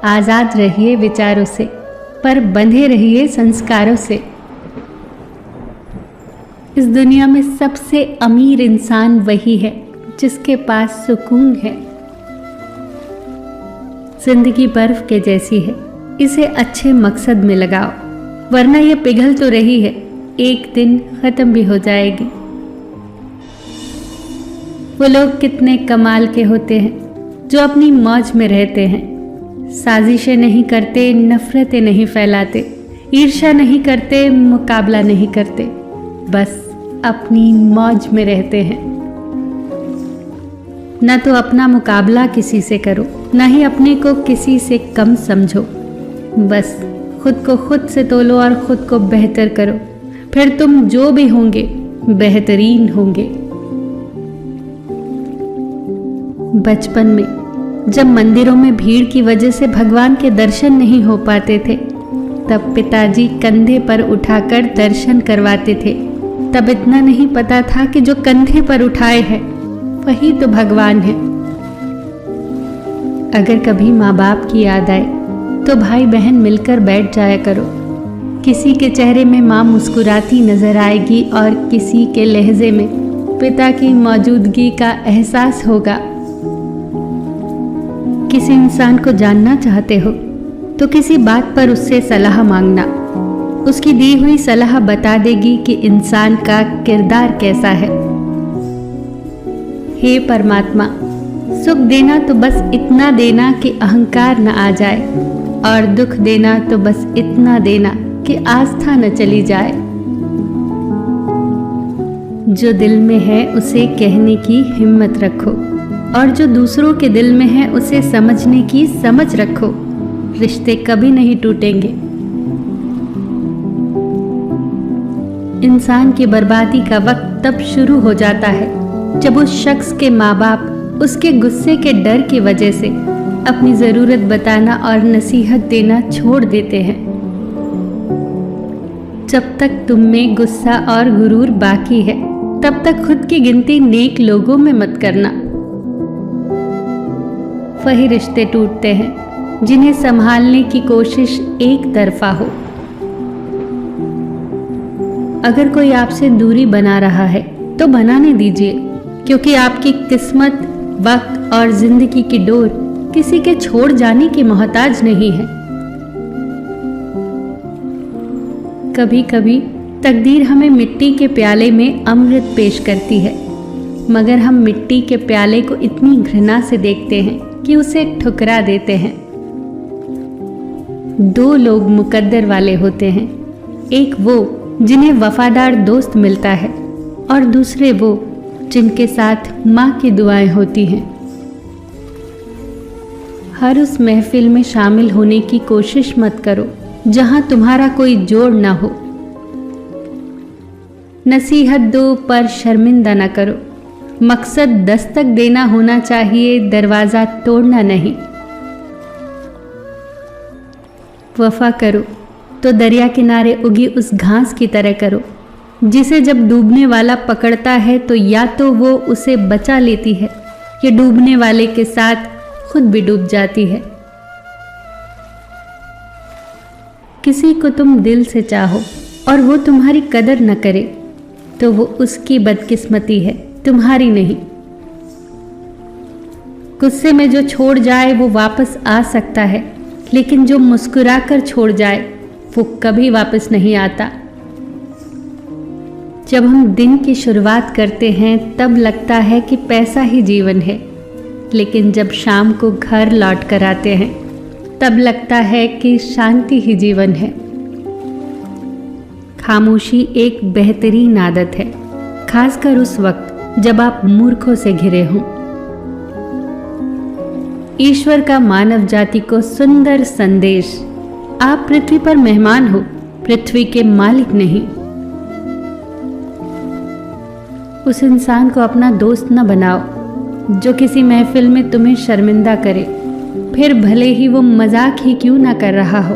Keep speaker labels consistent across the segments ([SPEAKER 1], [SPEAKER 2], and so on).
[SPEAKER 1] आजाद रहिए विचारों से, पर बंधे रहिए संस्कारों से। इस दुनिया में सबसे अमीर इंसान वही है जिसके पास सुकून है। जिंदगी बर्फ के जैसी है, इसे अच्छे मकसद में लगाओ, वरना ये पिघल तो रही है, एक दिन खत्म भी हो जाएगी। वो लोग कितने कमाल के होते हैं जो अपनी मौज में रहते हैं, साजिशें नहीं करते, नफरतें नहीं फैलाते, ईर्ष्या नहीं करते, मुकाबला नहीं करते, बस अपनी मौज में रहते हैं। न तो अपना मुकाबला किसी से करो, न ही अपने को किसी से कम समझो, बस खुद को खुद से तोलो और खुद को बेहतर करो, फिर तुम जो भी होंगे बेहतरीन होंगे। बचपन में जब मंदिरों में भीड़ की वजह से भगवान के दर्शन नहीं हो पाते थे, तब पिताजी कंधे पर उठाकर दर्शन करवाते थे। तब इतना नहीं पता था कि जो कंधे पर उठाए हैं वही तो भगवान है। अगर कभी माँ बाप की याद आए तो भाई बहन मिलकर बैठ जाया करो। किसी के चेहरे में माँ मुस्कुराती नजर आएगी और किसी के लहजे में पिता की मौजूदगी का एहसास होगा। किसी इंसान को जानना चाहते हो तो किसी बात पर उससे सलाह मांगना, उसकी दी हुई सलाह बता देगी कि इंसान का किरदार कैसा है। हे परमात्मा, सुख देना तो बस इतना देना कि अहंकार न आ जाए, और दुख देना तो बस इतना देना कि आस्था न चली जाए। जो दिल में है उसे कहने की हिम्मत रखो, और जो दूसरों के दिल में है उसे समझने की समझ रखो। रिश्ते कभी नहीं टूटेंगे। इंसान की बर्बादी का वक्त तब शुरू हो जाता है जब उस शख्स के माँ बाप उसके गुस्से के डर की वजह से अपनी जरूरत बताना और नसीहत देना छोड़ देते हैं। जब तक तुम में गुस्सा और गुरूर बाकी है, तब तक खुद की गिनती नेक लोगों में मत करना। वही रिश्ते टूटते हैं जिन्हें संभालने की कोशिश एक तरफा हो। अगर कोई आपसे दूरी बना रहा है तो बनाने दीजिए, क्योंकि आपकी किस्मत, वक्त और जिंदगी की डोर किसी के छोड़ जाने की मोहताज नहीं है। कभी कभी तकदीर हमें मिट्टी के प्याले में अमृत पेश करती है, मगर हम मिट्टी के प्याले को इतनी घृणा से देखते हैं कि उसे ठुकरा देते हैं। दो लोग मुकद्दर वाले होते हैं, एक वो जिन्हें वफादार दोस्त मिलता है, और दूसरे वो जिनके साथ माँ की दुआएं होती हैं। हर उस महफिल में शामिल होने की कोशिश मत करो जहां तुम्हारा कोई जोड़ ना हो। नसीहत दो पर शर्मिंदा ना करो। मकसद दस्तक देना होना चाहिए, दरवाजा तोड़ना नहीं। वफा करो तो दरिया किनारे उगी उस घास की तरह करो, जिसे जब डूबने वाला पकड़ता है तो या तो वो उसे बचा लेती है, या डूबने वाले के साथ खुद भी डूब जाती है। किसी को तुम दिल से चाहो और वो तुम्हारी कदर न करे तो वो उसकी बदकिस्मती है, तुम्हारी नहीं। गुस्से में जो छोड़ जाए वो वापस आ सकता है, लेकिन जो मुस्कुराकर छोड़ जाए वो कभी वापस नहीं आता। जब हम दिन की शुरुआत करते हैं तब लगता है कि पैसा ही जीवन है, लेकिन जब शाम को घर लौट कर आते हैं तब लगता है कि शांति ही जीवन है। खामोशी एक बेहतरीन आदत है, खासकर उस वक्त जब आप मूर्खों से घिरे हों। ईश्वर का मानव जाति को सुंदर संदेश, आप पृथ्वी पर मेहमान हो, पृथ्वी के मालिक नहीं। उस इंसान को अपना दोस्त न बनाओ जो किसी महफिल में तुम्हें शर्मिंदा करे, फिर भले ही वो मजाक ही क्यों ना कर रहा हो।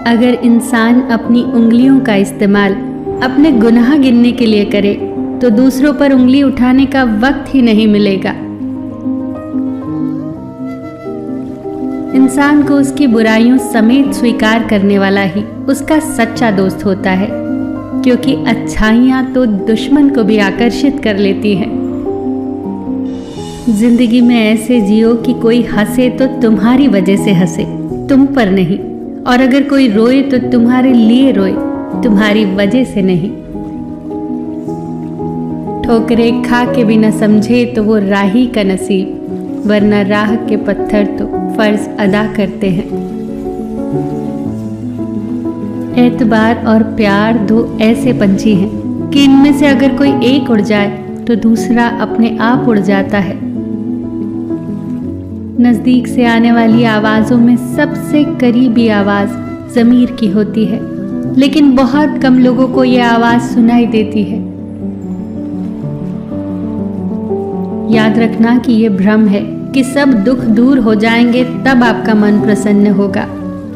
[SPEAKER 1] अगर इंसान अपनी उंगलियों का इस्तेमाल अपने गुनाह गिनने के लिए करे तो दूसरों पर उंगली उठाने का वक्त ही नहीं मिलेगा। इंसान को उसकी बुराइयों समेत स्वीकार करने वाला ही उसका सच्चा दोस्त होता है, क्योंकि अच्छाइयाँ तो दुश्मन को भी आकर्षित कर लेती हैं। जिंदगी में ऐसे जियो कि कोई हंसे तो तुम्हारी वजह से हंसे, तुम पर नहीं, और अगर कोई रोए तो तुम्हारे लिए रोए, तुम्हारी वजह से नहीं। ठोकरें खा के भी न समझे तो वो राही का नसीब, वरना राह के पत्थर तो फर्ज अदा करते हैं। एतबार और प्यार दो ऐसे पंछी हैं कि इनमें से अगर कोई एक उड़ जाए तो दूसरा अपने आप उड़ जाता है। नजदीक से आने वाली आवाजों में सबसे करीबी आवाज ज़मीर की होती है, लेकिन बहुत कम लोगों को यह आवाज सुनाई देती है। याद रखना कि यह भ्रम है कि सब दुख दूर हो जाएंगे तब आपका मन प्रसन्न होगा,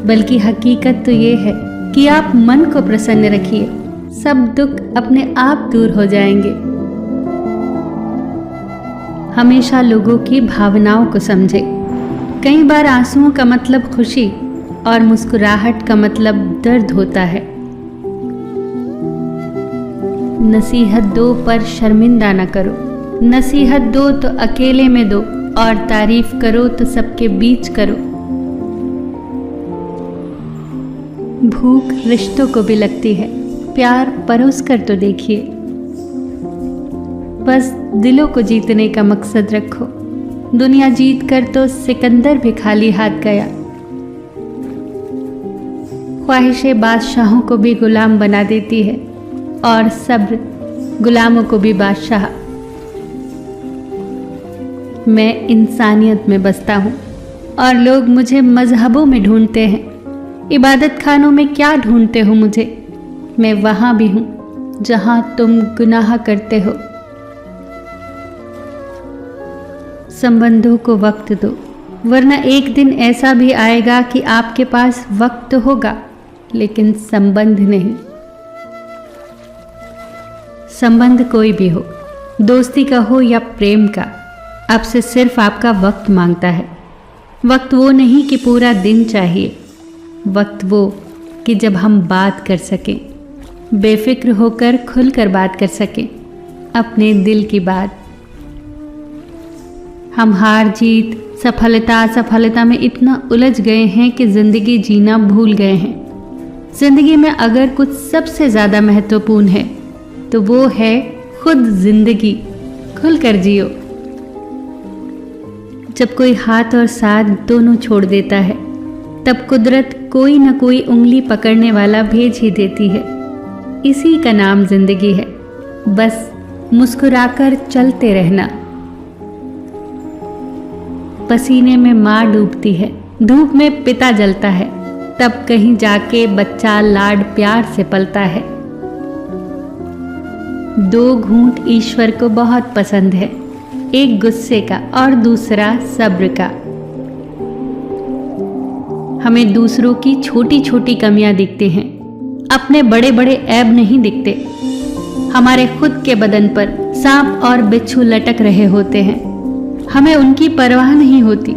[SPEAKER 1] बल्कि हकीकत तो ये है कि आप मन को प्रसन्न रखिए, सब दुख अपने आप दूर हो जाएंगे। हमेशा लोगों की भावनाओं को समझे। कई बार आंसुओं का मतलब खुशी और मुस्कुराहट का मतलब दर्द होता है। नसीहत दो पर शर्मिंदा न करो, नसीहत दो तो अकेले में दो, और तारीफ करो तो सबके बीच करो। भूख रिश्तों को भी लगती है, प्यार परोस कर तो देखिए। बस दिलों को जीतने का मकसद रखो, दुनिया जीत कर तो सिकंदर भी खाली हाथ गया। ख्वाहिशें बादशाहों को भी गुलाम बना देती है, और सब्र गुलामों को भी बादशाह। मैं इंसानियत में बसता हूँ और लोग मुझे मजहबों में ढूंढते हैं। इबादत खानों में क्या ढूंढते हो मुझे? मैं वहाँ भी हूँ जहाँ तुम गुनाह करते हो। संबंधों को वक्त दो, वरना एक दिन ऐसा भी आएगा कि आपके पास वक्त होगा लेकिन संबंध नहीं। संबंध कोई भी हो, दोस्ती का हो या प्रेम का, आपसे सिर्फ आपका वक्त मांगता है। वक्त वो नहीं कि पूरा दिन चाहिए, वक्त वो कि जब हम बात कर सकें, बेफिक्र होकर खुलकर बात कर सकें अपने दिल की बात। हम हार जीत, सफलता असफलता में इतना उलझ गए हैं कि जिंदगी जीना भूल गए हैं। जिंदगी में अगर कुछ सबसे ज़्यादा महत्वपूर्ण है तो वो है खुद जिंदगी। खुलकर जियो। जब कोई हाथ और साथ दोनों छोड़ देता है तब कुदरत कोई न कोई उंगली पकड़ने वाला भेज ही देती है। इसी का नाम जिंदगी है। बस मुस्कुराकर चलते रहना। पसीने में माँ डूबती है, धूप में पिता जलता है, तब कहीं जाके बच्चा लाड प्यार से पलता है। दो घूंट ईश्वर को बहुत पसंद है, एक गुस्से का और दूसरा सब्र का। हमें दूसरों की छोटी छोटी कमियां दिखती हैं, अपने बड़े बड़े ऐब नहीं दिखते। हमारे खुद के बदन पर सांप और बिच्छू लटक रहे होते हैं, हमें उनकी परवाह नहीं होती,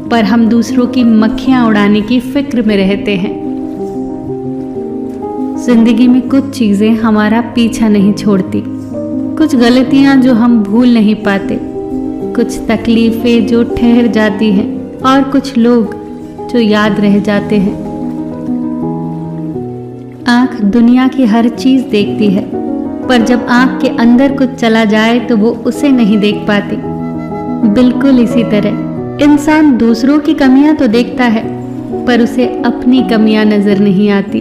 [SPEAKER 1] पर हम दूसरों की मक्खियां उड़ाने की फिक्र में रहते हैं। जिंदगी में कुछ चीजें हमारा पीछा नहीं छोड़ती, कुछ गलतियां जो हम भूल नहीं पाते, कुछ तकलीफें जो ठहर जाती हैं, और कुछ लोग जो याद रह जाते हैं। आंख दुनिया की हर चीज देखती है, पर जब आंख के अंदर कुछ चला जाए तो वो उसे नहीं देख पाती। बिल्कुल इसी तरह इंसान दूसरों की कमियां तो देखता है, पर उसे अपनी कमियां नजर नहीं आती।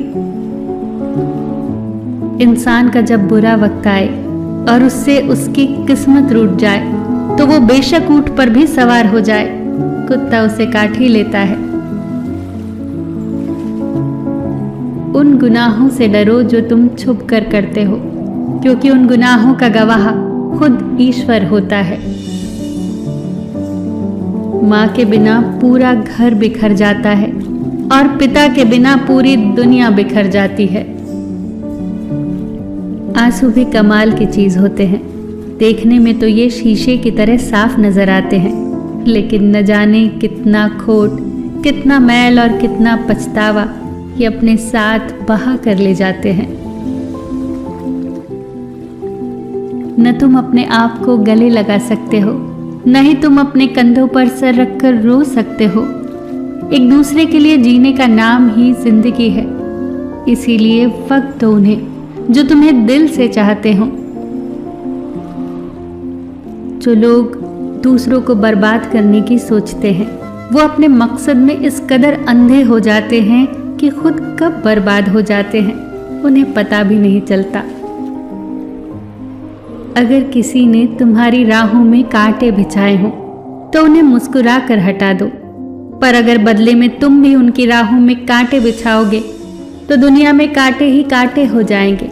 [SPEAKER 1] इंसान का जब बुरा वक्त आए और उससे उसकी किस्मत रूठ जाए तो वो बेशक ऊंट पर भी सवार हो जाए, कुत्ता उसे काट ही लेता है। उन गुनाहों से डरो जो तुम छुप कर करते हो, क्योंकि उन गुनाहों का गवाह खुद ईश्वर होता है। माँ के बिना पूरा घर बिखर जाता है और पिता के बिना पूरी दुनिया बिखर जाती है। आंसू भी कमाल की चीज होते हैं। देखने में तो ये शीशे की तरह साफ नजर आते हैं, लेकिन न जाने कितना खोट, कितना मैल और कितना पछतावा ये अपने साथ बहा कर ले जाते हैं। न तुम अपने आप को गले लगा सकते हो, न ही तुम अपने कंधों पर सर रखकर रो सकते हो। एक दूसरे के लिए जीने का नाम ही जिंदगी है। इसीलिए वक्त दो उन्हें जो तुम्हें दिल से चाहते हो। जो लोग दूसरों को बर्बाद करने की सोचते हैं, वो अपने मकसद में इस कदर अंधे हो जाते हैं कि खुद कब बर्बाद हो जाते हैं उन्हें पता भी नहीं चलता। अगर किसी ने तुम्हारी राहों में कांटे बिछाए हों तो उन्हें मुस्कुरा कर हटा दो, पर अगर बदले में तुम भी उनकी राहों में कांटे बिछाओगे तो दुनिया में कांटे ही कांटे हो जाएंगे।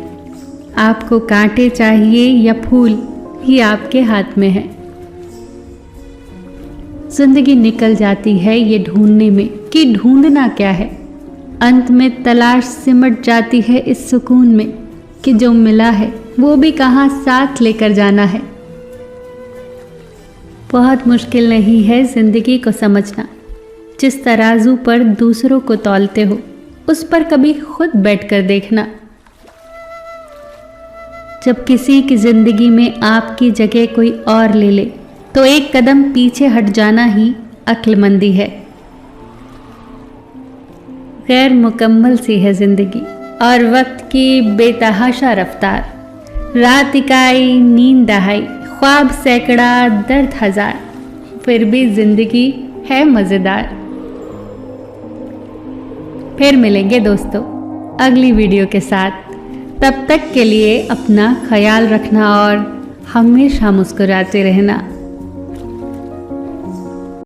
[SPEAKER 1] आपको कांटे चाहिए या फूल, ये आपके हाथ में है। जिंदगी निकल जाती है ये ढूंढने में कि ढूंढना क्या है। अंत में तलाश सिमट जाती है इस सुकून में कि जो मिला है वो भी कहाँ साथ लेकर जाना है। बहुत मुश्किल नहीं है जिंदगी को समझना। जिस तराजू पर दूसरों को तौलते हो उस पर कभी खुद बैठकर देखना। जब किसी की जिंदगी में आपकी जगह कोई और ले ले तो एक कदम पीछे हट जाना ही अक्लमंदी है। गैर मुकम्मल सी है जिंदगी और वक्त की बेतहाशा रफ्तार। रात इकाई, नींद दहाई, ख्वाब सैकड़ा, दर्द हजार, फिर भी जिंदगी है मज़ेदार। फिर मिलेंगे दोस्तों अगली वीडियो के साथ। तब तक के लिए अपना ख्याल रखना और हमेशा मुस्कुराते रहना।